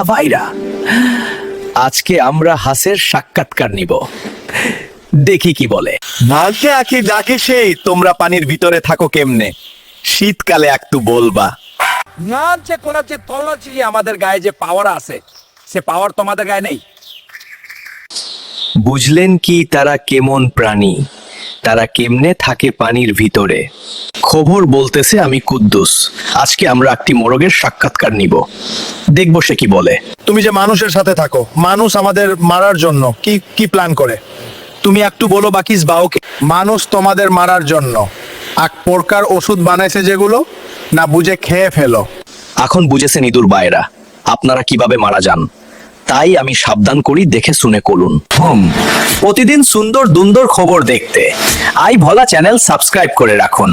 ভাইরা, আজকে আমরা হাসের সাক্ষাৎকার নিব, দেখি কি বলে। নাকে আঁকি ডাকে সেই তোমরা পানির ভিতরে থাকো কেমনে, শীতকালে একটু বলবা। নাচে কোনাচে তল্লাচি আমাদের গায়ে যে পাওয়ার আছে, সে পাওয়ার তোমাদের গায়ে নেই। বুঝলেন কি তারা কেমন প্রাণী, তারা কেমনে থাকে পানির ভিতরে? খবর বলতেছে আমি কুদ্দুস, আজকে আমরা একটি মোরগের সাক্ষাৎকার নিব, দেখবো সে কি বলে। তুমি যে মানুষের সাথে থাকো, মানুষ আমাদের মারার জন্য কি কি প্ল্যান করে, তুমি একটু বলো বাকিস বাওকে। মানুষ তোমাদের মারার জন্য এক প্রকার ওষুধ বানাইছে যেগুলো না বুঝে খেয়ে ফেলো। এখন বুঝেছেন ইঁদুর ভাইরা আপনারা কিভাবে মারা যান, তাই আমি সাবধান করি, দেখে শুনে করুন। প্রতিদিন সুন্দর দুন্দর খবর দেখতে আই ভলা চ্যানেল সাবস্ক্রাইব করে রাখুন।